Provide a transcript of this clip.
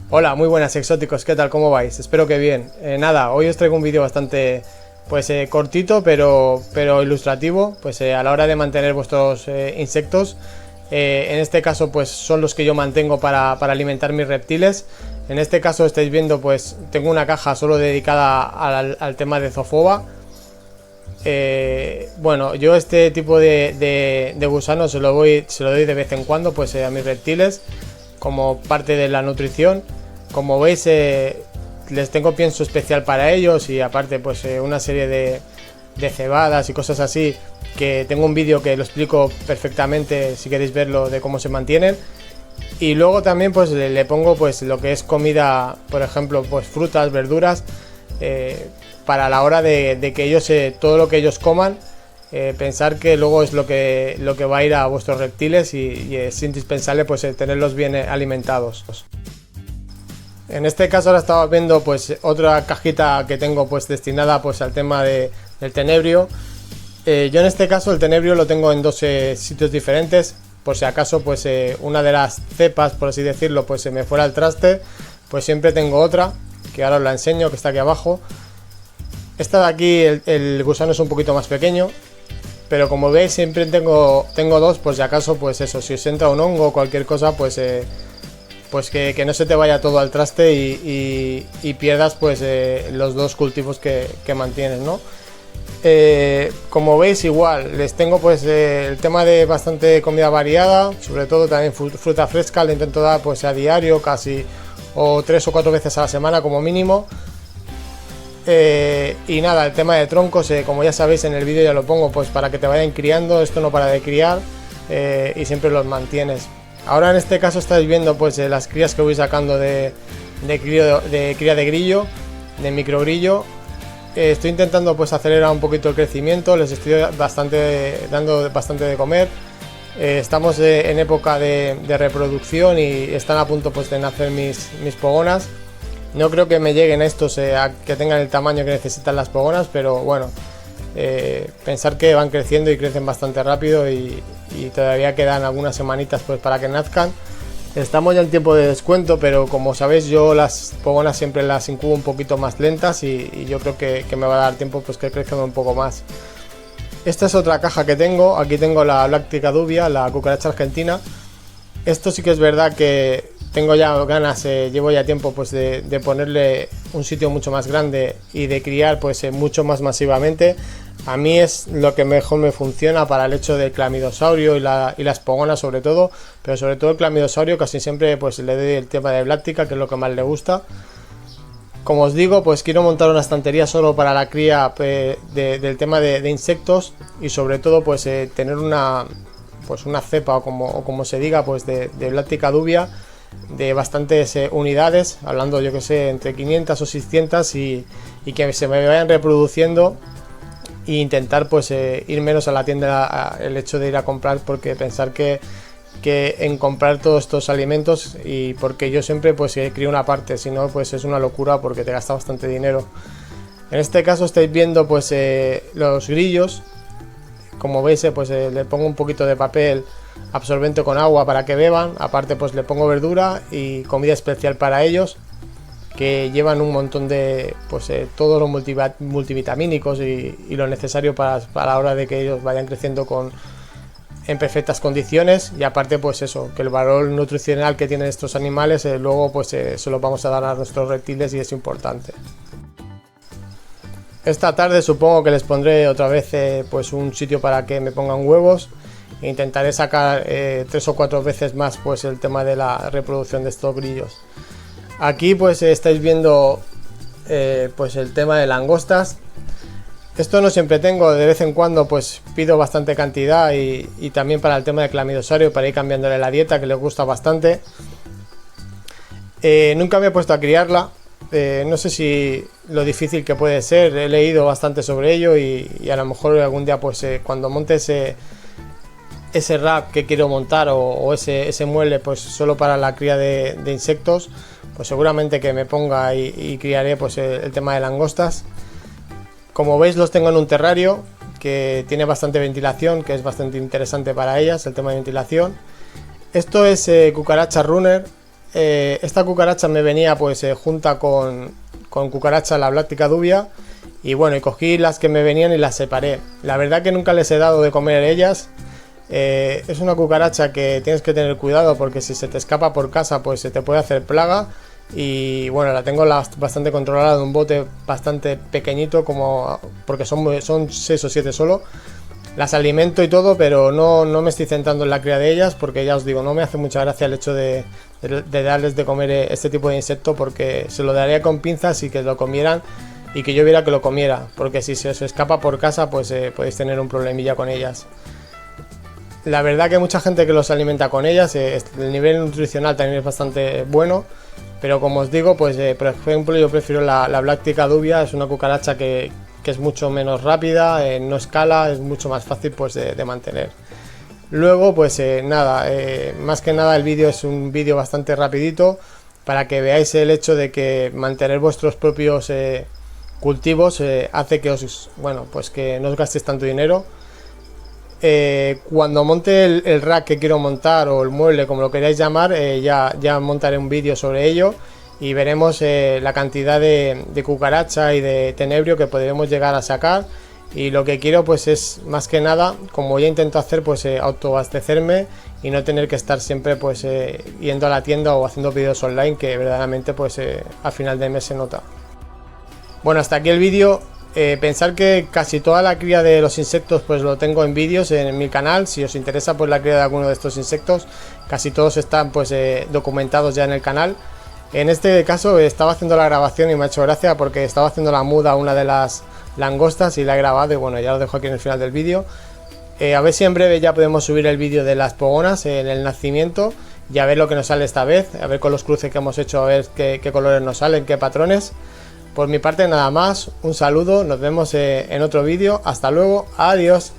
Hola, muy buenas exóticos, ¿qué tal? ¿Cómo vais? Espero que bien. Nada, hoy os traigo un vídeo bastante cortito pero ilustrativo, a la hora de mantener vuestros insectos. En este caso pues son los que yo mantengo para alimentar mis reptiles. En este caso estáis viendo pues tengo una caja solo dedicada al tema de zoofoba. Bueno, yo este tipo de gusanos se lo doy de vez en cuando pues a mis reptiles como parte de la nutrición. Como veis les tengo pienso especial para ellos y aparte pues una serie de cebadas y cosas así, que tengo un vídeo que lo explico perfectamente si queréis verlo, de cómo se mantienen. Y luego también pues le pongo pues lo que es comida, por ejemplo pues frutas, verduras, para la hora de que ellos todo lo que ellos coman, pensar que luego es lo que va a ir a vuestros reptiles y es indispensable pues tenerlos bien alimentados. En este caso ahora estaba viendo pues otra cajita que tengo pues destinada pues al tema del tenebrio. Yo en este caso el tenebrio lo tengo en dos sitios diferentes, por si acaso pues una de las cepas, por así decirlo, pues se me fuera al traste, pues siempre tengo otra, que ahora os la enseño, que está aquí abajo. Esta de aquí, el gusano es un poquito más pequeño, pero como veis siempre tengo dos, por si acaso pues eso, si os entra un hongo o cualquier cosa pues que no se te vaya todo al traste y pierdas pues los dos cultivos que mantienes, ¿no? Como veis igual les tengo pues el tema de bastante comida variada, sobre todo también fruta fresca, le intento dar pues a diario casi, o 3 o 4 veces a la semana como mínimo. Y nada, el tema de troncos, como ya sabéis en el vídeo ya lo pongo pues para que te vayan criando, esto no para de criar y siempre los mantienes. Ahora en este caso estáis viendo pues las crías que voy sacando de cría de grillo, de microgrillo. Estoy intentando pues acelerar un poquito el crecimiento, les estoy dando bastante de comer. Estamos en época de reproducción y están a punto pues de nacer mis pogonas. No creo que me lleguen estos a que tengan el tamaño que necesitan las pogonas, pero bueno, pensar que van creciendo y crecen bastante rápido y todavía quedan algunas semanitas pues para que nazcan. Estamos ya en tiempo de descuento, pero como sabéis yo las pogonas siempre las incubo un poquito más lentas y yo creo que me va a dar tiempo pues que crezcan un poco más. Esta es otra caja que tengo, aquí tengo la Blactica dubia, la cucaracha argentina. Esto sí que es verdad que tengo ya ganas, llevo ya tiempo pues de ponerle un sitio mucho más grande y de criar pues mucho más masivamente. A mí es lo que mejor me funciona para el hecho del clamidosaurio y las pogonas sobre todo, pero sobre todo el clamidosaurio casi siempre pues le doy el tema de Blactica, que es lo que más le gusta. Como os digo, pues quiero montar una estantería solo para la cría del tema de insectos y sobre todo pues tener una cepa o como se diga pues de Blactica dubia de bastantes unidades, hablando yo que sé entre 500 o 600 y que se me vayan reproduciendo e intentar pues ir menos a la tienda el hecho de ir a comprar, porque pensar que en comprar todos estos alimentos, y porque yo siempre pues crío una parte, si no pues es una locura porque te gasta bastante dinero. En este caso estáis viendo pues los grillos, como veis pues le pongo un poquito de papel absorbente con agua para que beban, aparte pues le pongo verdura y comida especial para ellos, que llevan un montón de pues todos los multivitamínicos y lo necesario para la hora de que ellos vayan creciendo en perfectas condiciones, y aparte pues eso, que el valor nutricional que tienen estos animales luego pues se lo vamos a dar a nuestros reptiles y es importante. Esta tarde supongo que les pondré otra vez pues un sitio para que me pongan huevos e intentaré sacar 3 o 4 veces más pues el tema de la reproducción de estos grillos. Aquí pues estáis viendo pues el tema de langostas. Esto no siempre tengo, de vez en cuando pues pido bastante cantidad y también para el tema de clamidosaurio, para ir cambiándole la dieta, que les gusta bastante. Nunca me he puesto a criarla, no sé si lo difícil que puede ser, he leído bastante sobre ello y a lo mejor algún día pues cuando monte ese rack que quiero montar o ese mueble pues solo para la cría de insectos, pues seguramente que me ponga y criaré pues el tema de langostas. Como veis los tengo en un terrario que tiene bastante ventilación, que es bastante interesante para ellas el tema de ventilación. Esto es cucaracha runner, esta cucaracha me venía pues junta con cucaracha la Bláctica dubia, y bueno, y cogí las que me venían y las separé. La verdad que nunca les he dado de comer ellas. Es una cucaracha que tienes que tener cuidado porque si se te escapa por casa pues se te puede hacer plaga, y bueno, la tengo bastante controlada de un bote bastante pequeñito, como porque son 6 o 7 solo. Las alimento y todo, pero no me estoy centrando en la cría de ellas, porque ya os digo, no me hace mucha gracia el hecho de darles de comer este tipo de insecto, porque se lo daría con pinzas y que lo comieran y que yo viera que lo comiera, porque si se os escapa por casa pues podéis tener un problemilla con ellas. La verdad que hay mucha gente que los alimenta con ellas, el nivel nutricional también es bastante bueno, pero como os digo, pues por ejemplo yo prefiero la Bláctica dubia. Es una cucaracha que es mucho menos rápida, no escala, es mucho más fácil pues de mantener. Luego pues nada, más que nada el vídeo es un vídeo bastante rapidito para que veáis el hecho de que mantener vuestros propios cultivos hace que pues que no os gastéis tanto dinero. Cuando monte el rack que quiero montar, o el mueble, como lo queráis llamar, ya montaré un vídeo sobre ello y veremos la cantidad de cucaracha y de tenebrio que podremos llegar a sacar. Y lo que quiero pues es más que nada, como ya intento hacer, pues autoabastecerme y no tener que estar siempre pues yendo a la tienda o haciendo vídeos online, que verdaderamente pues al final de mes se nota. Bueno, hasta aquí el vídeo. Pensar que casi toda la cría de los insectos pues lo tengo en vídeos en mi canal. Si os interesa pues la cría de alguno de estos insectos, casi todos están pues documentados ya en el canal. En este caso estaba haciendo la grabación y me ha hecho gracia porque estaba haciendo la muda a una de las langostas y la he grabado, y bueno, ya lo dejo aquí en el final del vídeo. A ver si en breve ya podemos subir el vídeo de las pogonas en el nacimiento y a ver lo que nos sale esta vez, a ver con los cruces que hemos hecho, a ver qué colores nos salen, qué patrones. Por mi parte nada más, un saludo, nos vemos en otro vídeo, hasta luego, adiós.